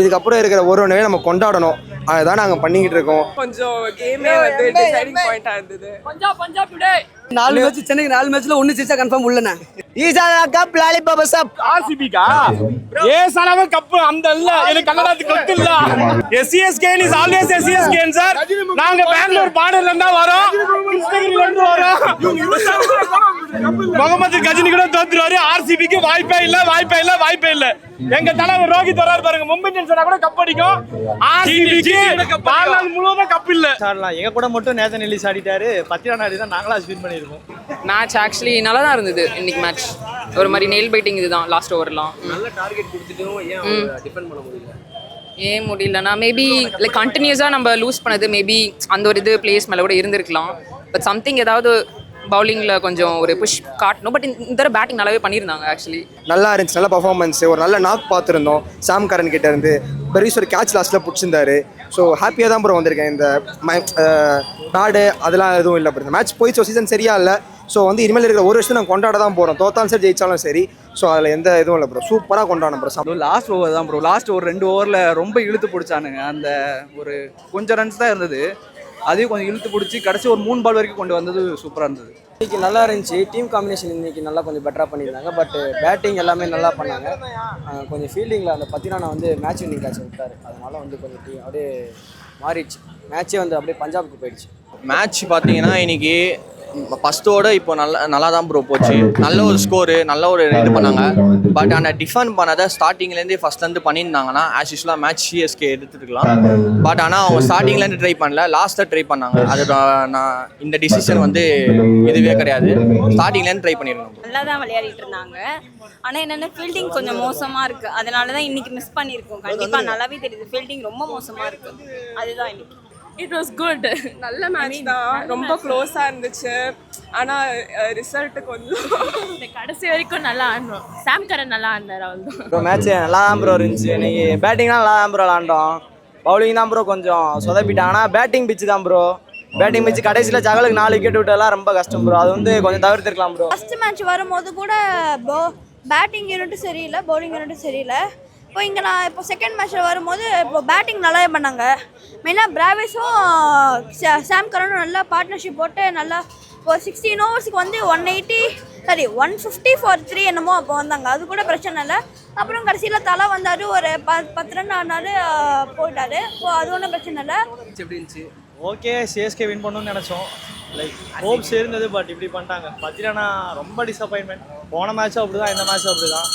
இதுக்கப்புறம் இருக்கிற ஒரு ஒன்றையும் நம்ம கொண்டாடணும். அதுதான் நாங்கள் பண்ணிக்கிட்டு இருக்கோம். கொஞ்சம் கேமே வந்து டிசைடிங் பாயிண்டா இருந்தது. பஞ்சாப் டுடே 4 மேட்ச் சென்னைக்கு 4 மேட்ச்ல 1 ஜெயிச்சா கன்ஃபார்ம் உள்ளன. ஈசா கப் லாலிபாப் சப் आरसीबी का ये साला में कप அந்த இல்ல எனக்கு கன்னடத்துக்கு கொத்து இல்ல. SCSK is always SCSK sir. நாங்க பெங்களூர் பார்டர்ல இருந்தா வரோம், கிருஷ்ணகிரில இருந்து வரோம். முகமது கஜினி கூட தோத்துறாரு. RCB க்கு வாய்ப்பே இல்ல. எங்க தலைவர் ரோஹித் வராரு பாருங்க, மும்பை இந்தியன்ஸ் கூட கப் அடிக்கும். RCB க்கு பாலால் முழுவதும் கப் இல்ல. சார்லாம் எங்க கூட மட்டும் நேதன் எல்லிஸ் ஆடிட்டாரு. பத்திரனா ஆடி தான் நாங்களா வின் பண்ணிருக்கோம். மேட்ச் ஆக்சுவலி நல்லா தான் இருந்தது இன்னைக்கு மேட்ச். ஒரு மாதிரி நெயில் பைட்டிங் இதுதான் லாஸ்ட் ஓவர்லாம். நல்ல டார்கெட் கொடுத்துட்டும் ஏன் டிஃபெண்ட் பண்ண முடியல? ஏன் முடியலன்னா மேபி லைக் கண்டினியூஸாக நம்ம லூஸ் பண்ணது மேபி அந்த ஒரு இது பிளேஸ் மேலே கூட இருந்திருக்கலாம். பட் சம்திங் ஏதாவது பவுலிங்கில் கொஞ்சம் ஒரு புஷ் காட்டணும். பட் இந்த தடவை பேட்டிங் நல்லாவே பண்ணியிருந்தாங்க ஆக்சுவலி. நல்லா இருந்துச்சு, நல்ல பர்ஃபார்மன்ஸ். ஒரு நல்ல நாக் பார்த்துருந்தோம் சாம் கரன் கிட்ட இருந்து. பெரிய ஒரு கேட்ச் லாஸ்ட்டில் பிடிச்சிருந்தாரு. ஸோ ஹாப்பியாக தான் ப்ரோ வந்திருக்கேன். இந்த நாடு அதெல்லாம் எதுவும் இல்லை ப்ரோ. இந்த மேட்ச் போயிடுச்சு, சீசன் சரியா இல்லை. ஸோ வந்து இனிமேல் இருக்கிற ஒரு வருஷம் நாங்கள் கொண்டாட தான் போகிறோம். தோத்தாலும் சரி ஜெயிச்சாலும் சரி. ஸோ அதில் எந்த இதுவும் இல்லை ப்ரோ. சூப்பராக கொண்டாடணும் ப்ரோ. லாஸ்ட் ஓவர் தான் ப்ரோ. லாஸ்ட் ஒரு 2 ஓவரில் ரொம்ப இழுத்து பிடிச்சானுங்க. அந்த ஒரு கொஞ்சம் ரன்ஸ் தான் இருந்தது, அதையும் கொஞ்சம் இழுத்து பிடிச்சி கடைசி ஒரு 3 பால் வரைக்கும் கொண்டு வந்தது சூப்பராக இருந்தது. இன்னைக்கு நல்லா இருந்துச்சு. டீம் காம்பினேஷன் இன்னைக்கு நல்லா கொஞ்சம் பெட்டராக பண்ணியிருந்தாங்க. பட் பேட்டிங் எல்லாமே நல்லா பண்ணாங்க. கொஞ்சம் ஃபீல்டிங்கில் அந்த பத்திரானா வந்து மேட்ச் வின்னிங் கேட்ச் விட்டார். அதனால வந்து கொஞ்சம் டீம் அப்படியே மாறிடுச்சு. மேட்சே வந்து அப்படியே பஞ்சாபுக்கு போயிடுச்சு. மேட்ச் பார்த்தீங்கன்னா இன்னைக்கு ஃபஸ்ட்டோட இப்போ நல்லா தான் ப்ரோ போச்சு. நல்ல ஒரு ஸ்கோரு, நல்ல ஒரு இது பண்ணாங்க. பட் ஆனால் டிஃபெண்ட் பண்ணதை ஸ்டார்டிங்லேருந்து ஃபஸ்ட்லேருந்து பண்ணியிருந்தாங்கன்னா ஆஸ் யூஸ்வலாக மேட்ச் சிஎஸ்கே எடுத்துருக்கலாம். பட் ஆனால் அவங்க ஸ்டார்டிங்லேருந்து ட்ரை பண்ணல, லாஸ்ட்டாக ட்ரை பண்ணாங்க. அது நான் இந்த டிசிஷன் வந்து இதுவே கிடையாது. ஸ்டார்டிங்லேருந்து ட்ரை பண்ணியிருந்தோம். நல்லா தான் விளையாடிட்டு இருந்தாங்க. ஆனால் என்னென்ன ஃபீல்டிங் கொஞ்சம் மோசமாக இருக்குது. அதனால தான் இன்றைக்கி மிஸ் பண்ணியிருக்கோம். கண்டிப்பாக நல்லாவே தெரியுது ஃபீல்டிங் ரொம்ப மோசமாக இருக்குது. அதுதான் இன்னைக்கு. It was good. நல்ல மேட்ச் தான், ரொம்ப க்ளோஸாக இருந்துச்சு. ஆனால் ரிசல்ட்டு கொஞ்சம் கடைசி வரைக்கும் நல்லா ஆடணும். சாம் கரன் நல்லா ஆடினார். அவ்வளோ ப்ரோ மேட்ச் நல்லா தான் ப்ரோ இருந்துச்சு. இன்னைக்கு பேட்டிங்லாம் நல்லா தான் ப்ரோ விளாண்டோம். பவுலிங் தான் ப்ரோ கொஞ்சம் சொதப்பிட்டாங்கன்னா பேட்டிங் பிச்சு தான் ப்ரோ. பேட்டிங் பிச்சு கடைசியில் ஜகலுக்கு 4 விக்கெட் விட்டெல்லாம் ரொம்ப கஷ்டம் ப்ரோ. அது வந்து கொஞ்சம் தவிர்த்துருக்கலாம் ப்ரோ. ஃபஸ்ட்டு மேட்ச் வரும்போது கூட பேட்டிங் யூனிட்டும் சரியில்லை, பவுலிங் யூனிட்டும் சரியில்லை. இப்போ இங்கே நான் இப்போ செகண்ட் மேட்ச்சில் வரும்போது இப்போ பேட்டிங் நல்லாவே பண்ணாங்க. மெயினாக பிராவிஸும் சாம் கரனும் நல்லா பார்ட்னர்ஷிப் போட்டு நல்லா இப்போ 16 ஓவர்ஸுக்கு வந்து 150 ஃபார் 3 என்னமோ அப்போ வந்தாங்க. அது கூட பிரச்சனை இல்லை. அப்புறம் கடைசியில் தலை வந்தார், ஒரு 10 ரன் ஆனார், போயிட்டார். இப்போ அது ஒன்றும் பிரச்சனை இல்லை. எப்படி இருந்துச்சு? ஓகே, சிஎஸ்கே வின் பண்ணணும்னு நினச்சோம். லைக் ஹோப்ஸ் இருந்தது, பட் இப்படி பண்ணிட்டாங்க. பத்திரனா ரொம்ப டிசப்பாயின்மெண்ட். போன மேட்சும் அப்படி தான், இந்த மேட்சும் அப்படி தான்.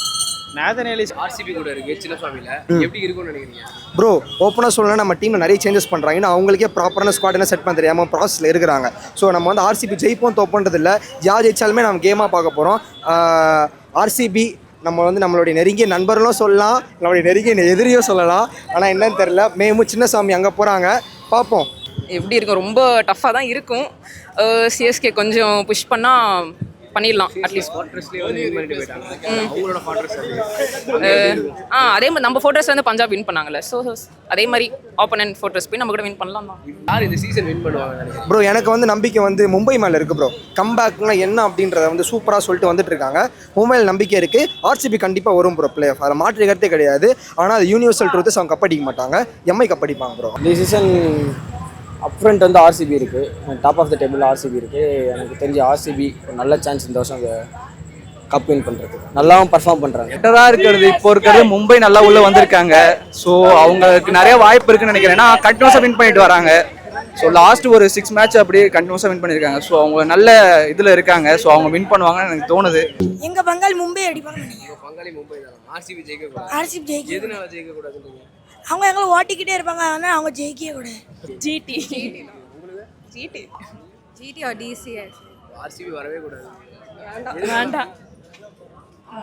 நேதன் எல்லிஸ் RCB கூட இருக்கு சின்னசுவாமியில், எப்படி இருக்கும்னு நினைக்கிறீங்க? ப்ரோ ஓப்பனாக சொல்லணும்னா நம்ம டீமில் நிறைய சேஞ்சஸ் பண்ணுறாங்க. ஏன்னா அவங்களுக்கே ப்ராப்பரான ஸ்குவாட் என்ன செட் பண்ண தெரியாமல் ப்ராசஸில் இருக்கிறாங்க. ஸோ நம்ம வந்து RCB ஜெயிப்போம் தோப்போன்றது இல்லை. யார் ஜெயிச்சாலுமே நம்ம கேமாக பார்க்க போகிறோம். RCB நம்ம வந்து நம்மளுடைய நெருங்கிய நண்பர்களும் சொல்லலாம், நம்மளுடைய நெருங்கிய எதிரியும் சொல்லலாம். ஆனால் என்னன்னு தெரில, மேமும் சின்னசாமி அங்கே போகிறாங்க, பார்ப்போம் எப்படி இருக்கும். ரொம்ப டஃப்பாக தான் இருக்கும். சிஎஸ்கே கொஞ்சம் புஷ் பண்ணால் பண்ணிடலாம் அட்லீஸ்ட். அவங்களோட ஃபார்ட்ரஸ் அதே மாதிரி நம்ம ஃபோர்ட்ரஸ் வந்து பஞ்சாப் வின் பண்ணாங்கல்ல. ஸோ அதே மாதிரி ஆப்போனன்ட் ஃபோர்ட்ரஸ் போய் நம்ம கூட வின் பண்ணலாம் தான். யார் இந்த சீசன் வின் பண்ணுவாங்க ப்ரோ? எனக்கு வந்து நம்பிக்கை வந்து மும்பை மேலே இருக்குது ப்ரோ. கம்பேக்னா என்ன அப்படின்றத வந்து சூப்பராக சொல்லிட்டு வந்துட்டு இருக்காங்க. மும்பையில் நம்பிக்கை இருக்குது. RCB கண்டிப்பாக வரும் ப்ரோ பிளே ஆஃப். அதில் மாற்று கருத்தே கிடையாது. ஆனால் அது யூனிவர்சல் ட்ரூத். அவங்க கப் அடிக்க மாட்டாங்க, எம்ஐ கப் அடிப்பாங்க ப்ரோ. இந்த சீசன் அப்ஃப்ரண்ட் வந்து RCB இருக்குது. Top of the table RCB இருக்குது. எனக்கு தெரிஞ்ச RCB ஒரு நல்ல சான்ஸ் இந்த வருஷம் கப் வின் பண்ணுறதுக்கு. நல்லாவும் பர்ஃபார்ம் பண்ணுறாங்க. பெட்டராக இருக்கிறது இப்போ இருக்கிறது மும்பை நல்லா உள்ளே வந்திருக்காங்க. ஸோ அவங்களுக்கு நிறைய வாய்ப்பு இருக்குன்னு நினைக்கிறேன். ஏன்னா கண்டினியூஸாக வின் பண்ணிட்டு வராங்க. ஸோ லாஸ்ட் ஒரு 6 மேட்ச் அப்படியே கண்டினியூஸாக வின் பண்ணியிருக்காங்க. ஸோ அவங்க நல்ல இதில் இருக்காங்க. ஸோ அவங்க வின் பண்ணுவாங்கன்னு எனக்கு தோணுது. எங்கள் பங்காளி மும்பை அடிப்பாங்க. பங்காளி மும்பை தான். RCB ஜெயிக்கக்கூடாது. RCB ஜெயிக்க எதனால ஜெயிக்கக்கூடாதுன்றீங்க? அவங்க எங்களை ஓட்டிக்கிட்டே இருப்பாங்க. ஆனால் அவங்க ஜெயிக்கவே கூடாது. GT or DCS RCB வரவே கூடாது. வேண்டாம்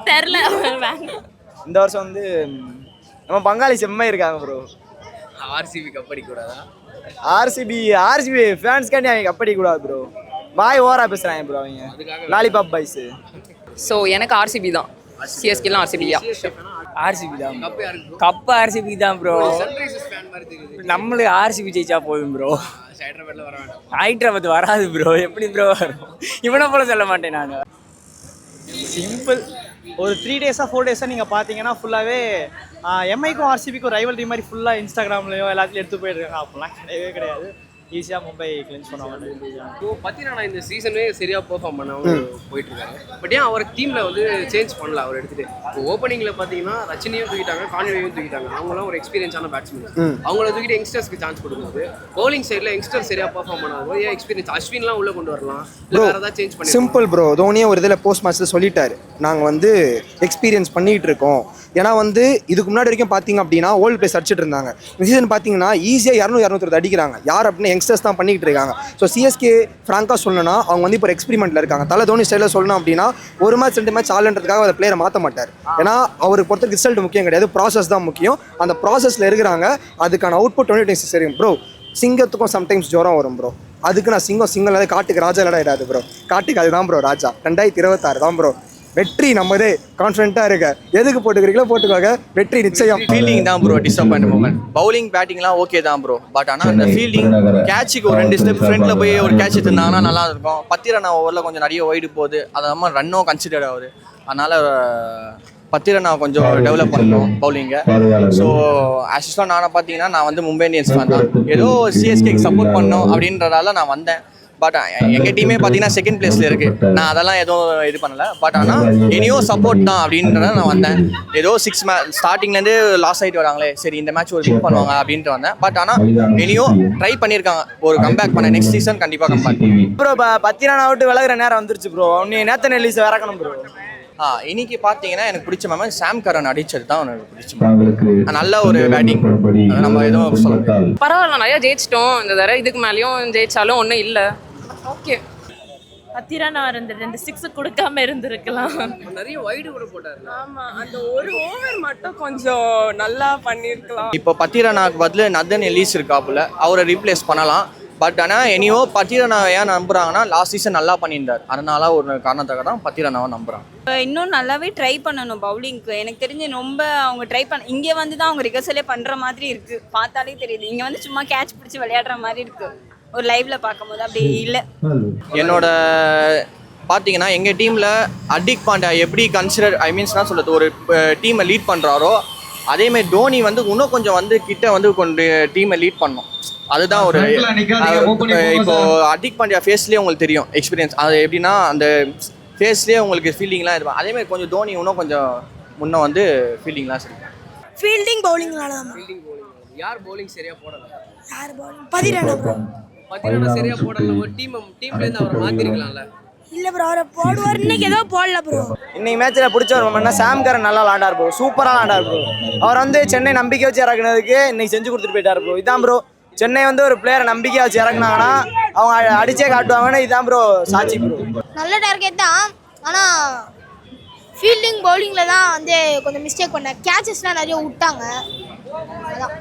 தெரில. இந்த வருஷம் வந்து நம்ம பங்காளி செம்மை இருக்காங்க ப்ரோ. RCB கப் அடிக்கக்கூடாதா? RCB ஃபேன்ஸ்காண்டி அவங்க கப் அடிக்கக்கூடாது ப்ரோ. வாய் ஓவரா பேசுகிறாங்க ப்ரோ அவங்க லாலிபாப் பாய்ஸு. ஸோ எனக்கு RCB தான். சிஎஸ்கேலாம் RCB-யா? RCB தான். கப்பு RCB தான் ப்ரோ. சன்ரைசர்ஸ் ஃபேன் மாதிரி தெரியுது. நம்மளுக்கு RCB ஜெயிச்சா போதும் ப்ரோ. ஹைதராபாத்ல வர வேண்டாம். ஹைதராபாத் வராது ப்ரோ. எப்படி ப்ரோ வரும்? இவனை போல சொல்ல மாட்டேன் நான். சிம்பிள் ஒரு 3 டேஸாக 4 டேஸாக நீங்கள் பார்த்தீங்கன்னா ஃபுல்லாகவே எம்ஐக்கும் ஆர்சிபிக்கும் ரைவல்ரி மாதிரி ஃபுல்லாக இன்ஸ்டாகிராம்லையும் எல்லாத்துலையும் எடுத்து போயிட்டுருக்காங்க. அப்படிலாம் கிடையவே கிடையாது. ஈஸியாக மும்பை கிளென்ஸ் பண்ணுவாங்க. ஸோ பத்திரானா இந்த சீசனே சரியாக பெர்ஃபார்ம் பண்ண போயிட்டு இருக்காரு. பட் ஏன் அவர் டீமில் வந்து சேஞ்ச் பண்ணல அவர் எடுத்துட்டு? இப்போ ஓப்பனிங்கில் பார்த்தீங்கன்னா ரச்சினியும் தூக்கிட்டாங்க, கான்வேயும் தூக்கிட்டாங்க. அவங்களாம் ஒரு எக்ஸ்பீரியன்ஸான பேட்ஸ்மேன். அவங்கள தூக்கிட்டு யங்ஸ்டர்ஸ்க்கு சான்ஸ் கொடுக்கும்போது பவுலிங் சைடில் யங்ஸ்டர் சரியாக பெர்ஃபார்ம் பண்ணாது. ஏன் எக்ஸ்பீரியன்ஸ் அஸ்வின்லாம் உள்ளே கொண்டு வரலாம், இல்லை வேறு ஏதாவது சேஞ்ச் பண்ணி? சிம்பிள் ப்ரோ, தோனியே ஒரு இதில் போஸ்ட் மேட்ச்சில் சொல்லிட்டாரு, நாங்கள் வந்து எக்ஸ்பீரியன்ஸ் பண்ணிகிட்டு இருக்கோம். ஏன்னா வந்து இதுக்கு முன்னாடி வரைக்கும் பார்த்தீங்க அப்படின்னா ஓல்டு பிளேஸ் அடிச்சிட்டு இருந்தாங்க. இந்த சீசன் பார்த்தீங்கன்னா ஈஸியாக 200 அடிக்கிறாங்க. யார் அப்படின்னா யங்ஸ்டர்ஸ் தான் பண்ணிக்கிட்டு இருக்காங்க. ஸோ சிஎஸ்கே ஃப்ராங்காக சொல்லணும்னா அவங்க வந்து இப்போ எக்ஸ்பெரிமெண்ட்டில் இருக்காங்க. தலை தோனி ஸ்டைலில் சொல்லணும் அப்படின்னா ஒரு மேட்ச் 2 மேட்ச் ஆளுன்றதுக்காக அந்த பிளேயரை மாற்ற மாட்டார். ஏன்னா அவருக்கு பொறுத்தவரைக்கும் ரிசல்ட் முக்கியம் கிடையாது, ப்ராசஸ் தான் முக்கியம். அந்த ப்ராசஸில் இருக்கிறாங்க. அதுக்கான அவுட்புட் 2026 தெரியும் ப்ரோ. சிங்கத்துக்கும் சம்டைம்ஸ் ஜுரம் வரும் ப்ரோ. அதுக்கு நான் சிங்கம் இல்லாத காட்டுக்கு ராஜா இல்லாத இடாது ப்ரோ. காட்டுக்கு அதுதான் ப்ரோ ராஜா. 2026 தான் ப்ரோ. வெற்றி நம்மதே, கான்ஃபிடென்ட்டாக இருக்க. எதுக்கு போட்டுக்கிறீங்களோ போட்டுக்கோங்க, வெற்றி நிச்சயம். ஃபீல்டிங் தான் ப்ரோ டிசப்பாயிண்ட் மூமெண்ட். பவுலிங் பேட்டிங்லாம் ஓகே தான் ப்ரோ. பட் ஆனால் அந்த ஃபீல்டிங் கேட்சுக்கு ஒரு 2 ஸ்டெப் ஃப்ரண்ட்டில் போய் ஒரு கேட்ச் எடுத்துருந்தாங்கன்னா நல்லா இருக்கும். 10 ரன் ஓவரில் கொஞ்சம் நிறைய ஒய்டு போகுது. அது இல்லாமல் ரன்னும் கன்சிடர் ஆகுது. அதனால் 10 ரன் கொஞ்சம் டெவலப் பண்ணணும் பவுலிங்கை. ஸோ ஆக்சுவலாக நான் பார்த்தீங்கன்னா நான் வந்து மும்பை இந்தியன்ஸ் ஃபேன் தான். ஏதோ சிஎஸ்கேக்கு சப்போர்ட் பண்ணணும் அப்படின்றதால நான் வந்தேன். பட் எங்கள் டீமே பார்த்தீங்கன்னா செகண்ட் பிளேஸில் இருக்குது. நான் அதெல்லாம் எதுவும் இது பண்ணலை. பட் ஆனால் இனியோ சப்போர்ட் தான் அப்படின்றத நான் வந்தேன். ஏதோ 6 மேட்ச் ஸ்டார்டிங்லேருந்து லாஸ் ஆகிட்டு வராங்களே, சரி இந்த மேட்ச் ஒரு வின் பண்ணுவாங்க அப்படின்ட்டு வந்தேன். பட் ஆனால் இனியோ ட்ரை பண்ணியிருக்காங்க ஒரு கம்பேக் பண்ண. நெக்ஸ்ட் சீசன் கண்டிப்பாக கம்பேக். ப்ரோ இப்போ 10 ரன் அவுட்டு விலகிற நேரம் வந்துருச்சு ப்ரோ. நீ நேத்தன் எல்லிஸ் இறக்கணும் ப்ரோ. இன்னைக்கு பார்த்தீங்கன்னா எனக்கு பிடிச்ச மேம் சாம் கரன் அடிச்சது தான் எனக்கு பிடிச்ச. நல்ல ஒரு பேட்டிங், நம்ம எதுவும் சொல்ல முடியாது. பரவாயில்ல, நிறையா ஜெயிச்சிட்டோம் இந்த தடவை. இதுக்கு மேலேயும் ஜெயிச்சாலும் ஒன்றும் இல்லை. ஓகே, 10 ரன் இருந்தது, 2 6 கொடுக்காம இருந்திருக்கலாம். நிறைய வைடு கூட போட்டார். ஆமா, அந்த ஒரு ஓவர் மட்டும் கொஞ்சம் நல்லா பண்ணியிருக்கலாம். இப்போ 10 ரனாக்கு பதில் நதன் எல்லிஸ் இருக்காப்புல, அவரை ரீப்ளேஸ் பண்ணலாம். பட் ஆனால் இனியோ 10 ரனை ஏன் நம்புறாங்கன்னா லாஸ்ட் சீசன் நல்லா பண்ணியிருந்தார். அதனால ஒரு காரணத்துக்காக தான் 10 ரனாவை நம்புறாங்க. இன்னும் நல்லாவே ட்ரை பண்ணணும் பவுலிங்க்கு. எனக்கு தெரிஞ்சு ரொம்ப அவங்க ட்ரை பண்ண, இங்கே வந்து தான் அவங்க ரிகர்சலே பண்ணுற மாதிரி இருக்குது. பார்த்தாலே தெரியுது, இங்கே வந்து சும்மா கேட்ச் பிடிச்சி விளையாடுற மாதிரி இருக்குது. ஒரு லைவ்ல பார்க்கும்போது அப்படி இல்லை. என்னோட பார்த்தீங்கன்னா எங்கள் டீமில் ஹர்திக் பாண்டியா எப்படி கன்சிடர் என்ன சொல்கிறது, ஒரு டீமை லீட் பண்ணுறாரோ அதேமாதிரி தோனி வந்து இன்னும் கொஞ்சம் வந்து கிட்ட வந்து கொண்டு டீமை லீட் பண்ணணும். அதுதான் ஒரு இப்போ ஹர்திக் பாண்டியா ஃபேஸ்லேயே உங்களுக்கு தெரியும் எக்ஸ்பீரியன்ஸ். அது எப்படின்னா அந்த ஃபேஸ்லேயே உங்களுக்கு ஃபீல்டிங்லாம் இருக்கும். அதேமாதிரி கொஞ்சம் தோனி இன்னும் கொஞ்சம் முன்னே வந்து ஃபீல்டிங்லாம் சரி. ஃபீல்டிங் பவுலிங்னால தான். ஃபீல்டிங் பவுலிங் யார் பவுலிங் சரியாக போடல? யார் பவுலிங்? 10 ரன். 10 ரன் சரியாக போடல. ஒரு டீம்லேருந்து அவரை மாற்றிருக்கலாம்ல. இல்லை ப்ரோ, அவரை போடுவார். இன்னைக்கு ஏதோ போடல ப்ரோ. இன்னைக்கு மேட்ச்சில் பிடிச்ச ஒரு மண்ணா சாம் கரன் நல்லா விளாண்டார் ப்ரோ. சூப்பராக விளாண்டார் ப்ரோ. அவர் வந்து சென்னை நம்பிக்கை வச்சு இறக்குனதுக்கு இன்னைக்கு செஞ்சு கொடுத்துட்டு போயிட்டார் ப்ரோ. இதான் ப்ரோ, சென்னை வந்து ஒரு பிளேயரை நம்பிக்கை வச்சு இறக்குனாங்கன்னா அவங்க அடிச்சே காட்டுவாங்கன்னு இதான் ப்ரோ சாட்சி ப்ரோ. நல்ல டார்கெட் தான், ஆனால் ஃபீல்டிங் பவுலிங்கில் தான் வந்து கொஞ்சம் மிஸ்டேக் பண்ணேன். கேச்சஸ்லாம் நிறைய விட்டாங்க. அதான்